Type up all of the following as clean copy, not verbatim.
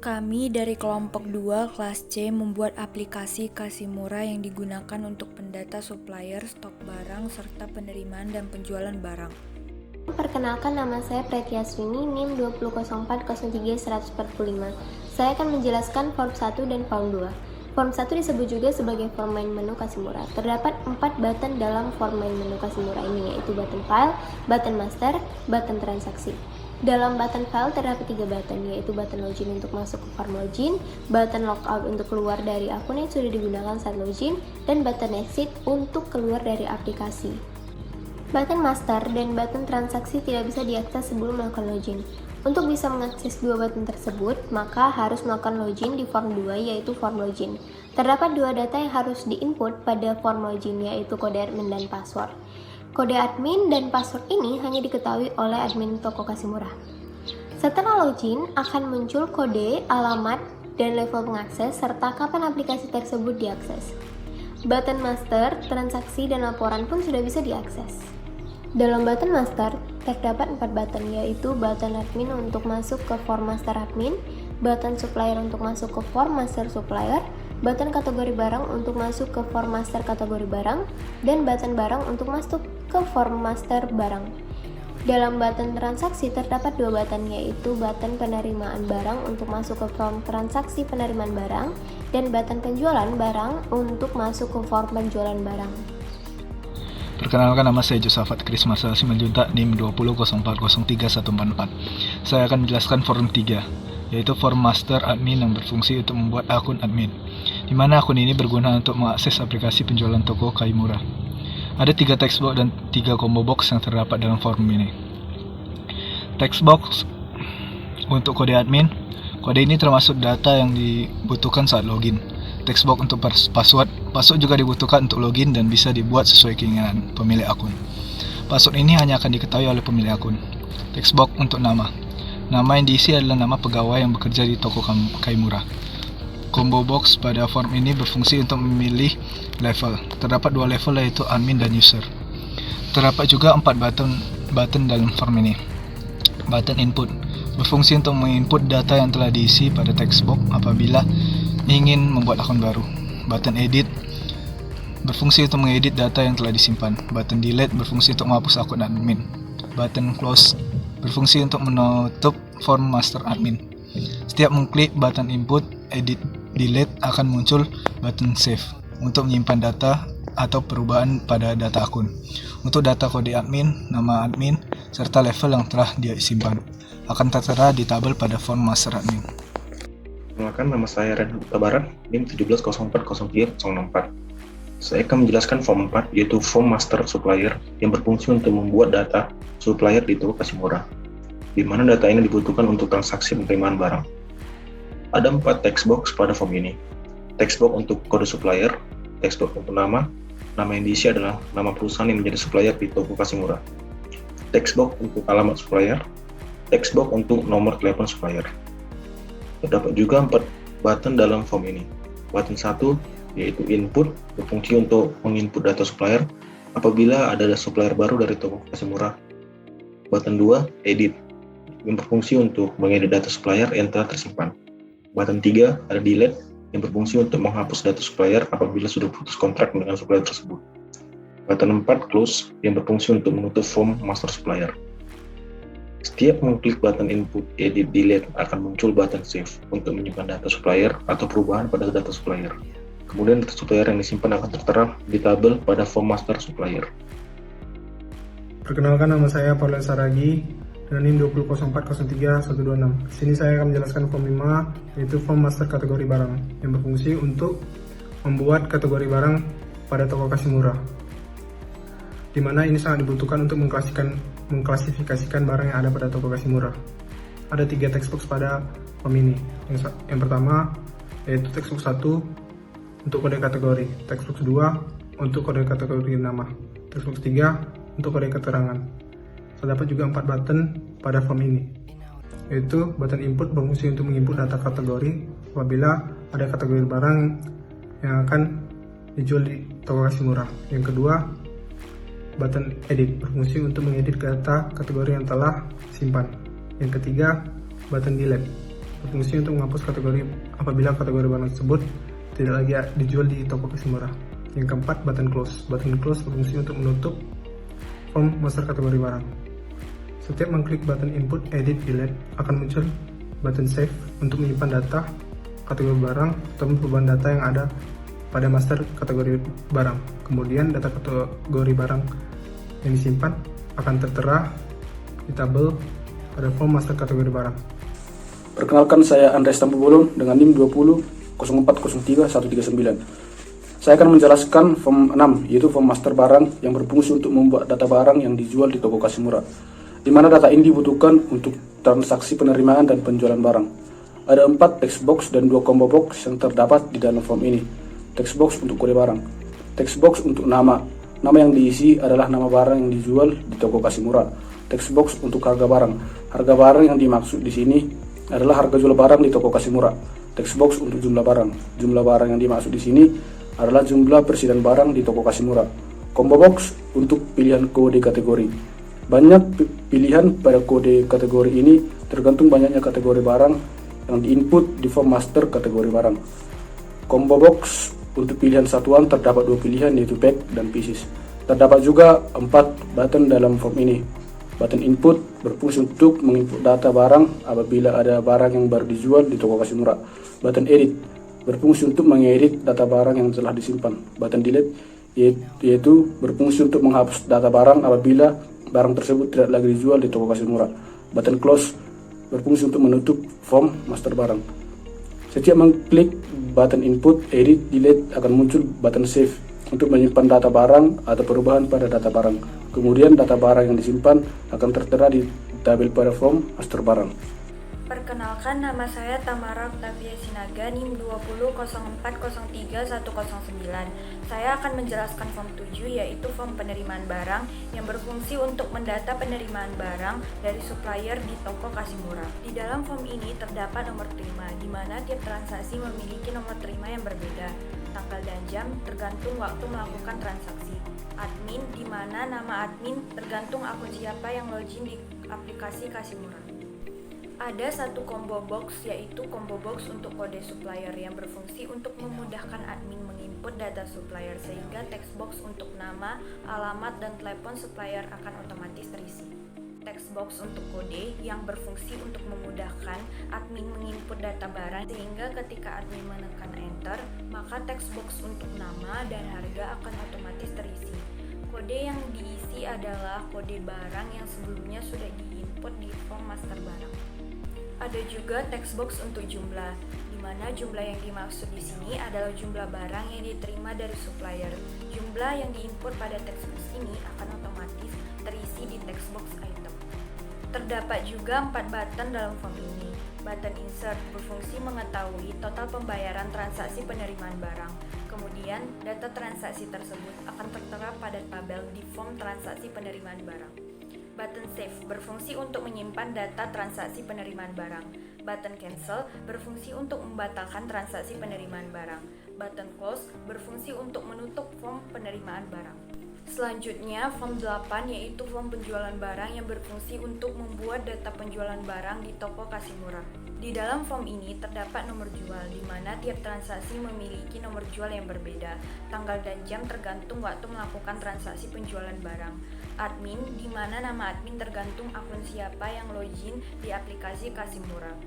Kami dari kelompok 2 kelas C membuat aplikasi Kasimura yang digunakan untuk pendata supplier, stok barang, serta penerimaan dan penjualan barang. Perkenalkan, nama saya Pretiaswini, NIM 200303145. Saya akan menjelaskan form 1 dan form 2. Form 1 disebut juga sebagai form main menu Kasimura. Terdapat 4 button dalam form main menu Kasimura ini, yaitu button file, button master, button transaksi. Dalam button file terdapat 3 button, yaitu button login untuk masuk ke form login, button logout untuk keluar dari akun yang sudah digunakan saat login, dan button exit untuk keluar dari aplikasi. Button master dan button transaksi tidak bisa diakses sebelum melakukan login. Untuk bisa mengakses dua button tersebut, maka harus melakukan login di form 2, yaitu form login. Terdapat 2 data yang harus diinput pada form login, yaitu kode admin dan password. Kode admin dan password ini hanya diketahui oleh admin toko Kasimura. Setelah login, akan muncul kode, alamat, dan level pengakses, serta kapan aplikasi tersebut diakses. Button master, transaksi, dan laporan pun sudah bisa diakses. Dalam button master, terdapat 4 button, yaitu button admin untuk masuk ke form master admin, button supplier untuk masuk ke form master supplier, button kategori barang untuk masuk ke form master kategori barang, dan button barang untuk masuk ke form master barang. Dalam button transaksi terdapat 2 button, yaitu button penerimaan barang untuk masuk ke form transaksi penerimaan barang, dan button penjualan barang untuk masuk ke form penjualan barang. Perkenalkan, nama saya Josafat Kris Marsal Simanjuntak, NIM 20040313144. Saya akan menjelaskan form 3, yaitu form master admin yang berfungsi untuk membuat akun admin, di mana akun ini berguna untuk mengakses aplikasi penjualan toko Kaimura. Ada 3 text box dan 3 combo box yang terdapat dalam form ini. Text box untuk kode admin, kode ini termasuk data yang dibutuhkan saat login. Text box untuk password juga dibutuhkan untuk login dan bisa dibuat sesuai keinginan pemilik akun. Password ini hanya akan diketahui oleh pemilik akun. Text box untuk nama yang diisi adalah nama pegawai yang bekerja di toko Kaimura. Combo box pada form ini berfungsi untuk memilih level. Terdapat 2 level, yaitu admin dan user. Terdapat juga 4 button dalam form ini. Button input berfungsi untuk menginput data yang telah diisi pada text box apabila ingin membuat akun baru. Button edit berfungsi untuk mengedit data yang telah disimpan. Button delete berfungsi untuk menghapus akun admin. Button close berfungsi untuk menutup form master admin. Setiap mengklik button input, edit, delete akan muncul button save untuk menyimpan data atau perubahan pada data akun. Untuk data kode admin, nama admin, serta level yang telah disimpan akan tertera di tabel pada form master admin. Perkenalkan, nama saya Renhard Tabaran, NIM 17040304. Saya akan menjelaskan form 4, yaitu form master supplier yang berfungsi untuk membuat data supplier di toko Kasimura, di mana data ini dibutuhkan untuk transaksi penerimaan barang. Ada 4 text box pada form ini. Text box untuk kode supplier, text box untuk nama yang diisi adalah nama perusahaan yang menjadi supplier di toko Kasimura. Text box untuk alamat supplier, text box untuk nomor telepon supplier. Terdapat juga 4 button dalam form ini. Button 1 yaitu input, berfungsi untuk menginput data supplier apabila ada supplier baru dari toko Kasimura. Button 2 edit, yang berfungsi untuk mengedit data supplier yang telah tersimpan. Button 3 ada delete, yang berfungsi untuk menghapus data supplier apabila sudah putus kontrak dengan supplier tersebut. Button 4 close, yang berfungsi untuk menutup form master supplier. Setiap mengklik button input, edit, delete akan muncul button save untuk menyimpan data supplier atau perubahan pada data supplier. Kemudian data supplier yang disimpan akan tertera di tabel pada form master supplier. Perkenalkan, nama saya Paulian Saragi dengan NIM 200403126. Di sini saya akan menjelaskan form 5, yaitu form master kategori barang yang berfungsi untuk membuat kategori barang pada toko Kasimura, di mana ini sangat dibutuhkan untuk mengklasifikasikan barang yang ada pada toko Kasimura. Ada 3 text box pada form ini. Yang pertama yaitu text box 1 untuk kode kategori, text box 2 untuk kode kategori nama, text box 3 untuk kode keterangan. Terdapat juga 4 button pada form ini, yaitu button input berfungsi untuk menginput data kategori apabila ada kategori barang yang akan dijual di toko Kasimura. Yang kedua, button edit berfungsi untuk mengedit data kategori yang telah simpan. Yang ketiga, button delete berfungsi untuk menghapus kategori apabila kategori barang tersebut tidak lagi dijual di toko kasih murah. Yang keempat, button close. Button close berfungsi untuk menutup form master kategori barang. Setiap mengklik button input, edit, delete akan muncul button save untuk menyimpan data kategori barang atau perubahan data yang ada pada master kategori barang. Kemudian data kategori barang yang disimpan akan tertera di tabel pada form master kategori barang. Perkenalkan, saya Andres Tambubolon dengan NIM 200403-139. Saya akan menjelaskan form 6, yaitu form master barang yang berfungsi untuk membuat data barang yang dijual di toko kasih murah, di mana data ini dibutuhkan untuk transaksi penerimaan dan penjualan barang. Ada 4 text box dan 2 combo box yang terdapat di dalam form ini. Text box untuk kode barang, text box untuk nama yang diisi adalah nama barang yang dijual di toko kasih murah. Text box untuk harga barang yang dimaksud di sini adalah harga jual barang di toko kasih murah. Text box untuk jumlah barang yang dimaksud di sini adalah jumlah persediaan barang di toko kasih murah. Combo box untuk pilihan kode kategori. Banyak pilihan pada kode kategori ini tergantung banyaknya kategori barang yang diinput di form master kategori barang. Combo box untuk pilihan satuan terdapat 2 pilihan, yaitu pack dan pieces. Terdapat juga 4 button dalam form ini. Button input berfungsi untuk menginput data barang apabila ada barang yang baru dijual di toko kasih murah. Button edit berfungsi untuk mengedit data barang yang telah disimpan. Button delete yaitu berfungsi untuk menghapus data barang apabila barang tersebut tidak lagi dijual di toko kasih murah. Button close berfungsi untuk menutup form master barang. Setiap mengklik button input, edit, delete akan muncul button save untuk menyimpan data barang atau perubahan pada data barang. Kemudian data barang yang disimpan akan tertera di tabel pada form master barang. Perkenalkan, nama saya Tamara Octavia Sinaga, NIM 200403-109. Saya akan menjelaskan form 7, yaitu form penerimaan barang yang berfungsi untuk mendata penerimaan barang dari supplier di toko kasih murah. Di dalam form ini terdapat nomor terima, di mana tiap transaksi memiliki nomor terima yang berbeda. Tanggal dan jam tergantung waktu melakukan transaksi. Admin, di mana nama admin tergantung akun siapa yang login di aplikasi kasih murah. Ada satu combo box, yaitu combo box untuk kode supplier yang berfungsi untuk memudahkan admin menginput data supplier, sehingga text box untuk nama, alamat, dan telepon supplier akan otomatis terisi. Text box untuk kode yang berfungsi untuk memudahkan admin menginput data barang, sehingga ketika admin menekan enter, maka text box untuk nama dan harga akan otomatis terisi. Kode yang diisi adalah kode barang yang sebelumnya sudah diinput di form master barang. Ada juga text box untuk jumlah, di mana jumlah yang dimaksud di sini adalah jumlah barang yang diterima dari supplier. Jumlah yang diinput pada text box ini akan otomatis terisi di text box item. Terdapat juga 4 button dalam form ini. Button insert berfungsi mengetahui total pembayaran transaksi penerimaan barang. Kemudian, data transaksi tersebut akan tertera pada tabel di form transaksi penerimaan barang. Button save berfungsi untuk menyimpan data transaksi penerimaan barang. Button cancel berfungsi untuk membatalkan transaksi penerimaan barang. Button close berfungsi untuk menutup form penerimaan barang. Selanjutnya, form 8, yaitu form penjualan barang yang berfungsi untuk membuat data penjualan barang di toko kasih murah. Di dalam form ini terdapat nomor jual, di mana tiap transaksi memiliki nomor jual yang berbeda. Tanggal dan jam tergantung waktu melakukan transaksi penjualan barang. Admin, di mana nama admin tergantung akun siapa yang login di aplikasi kasih murah.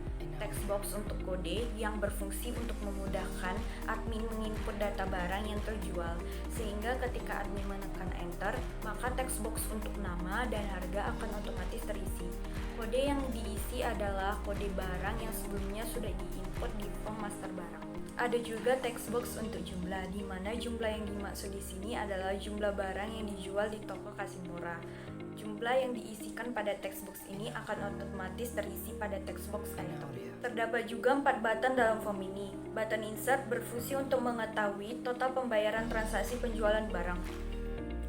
Text box untuk kode yang berfungsi untuk memudahkan admin menginput data barang yang terjual, sehingga ketika admin menekan enter, maka text box untuk nama dan harga akan otomatis terisi. Kode yang diisi adalah kode barang yang sebelumnya sudah diinput di form master barang. Ada juga text box untuk jumlah, di mana jumlah yang dimaksud di sini adalah jumlah barang yang dijual di toko kasih murah. Jumlah yang diisikan pada text box ini akan otomatis terisi pada text box item. Terdapat juga 4 button dalam form ini. Button insert berfungsi untuk mengetahui total pembayaran transaksi penjualan barang.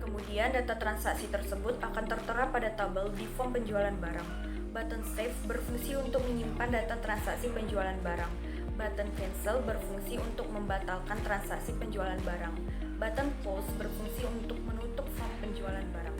Kemudian data transaksi tersebut akan tertera pada tabel di form penjualan barang. Button save berfungsi untuk menyimpan data transaksi penjualan barang. Button cancel berfungsi untuk membatalkan transaksi penjualan barang. Button close berfungsi untuk menutup form penjualan barang.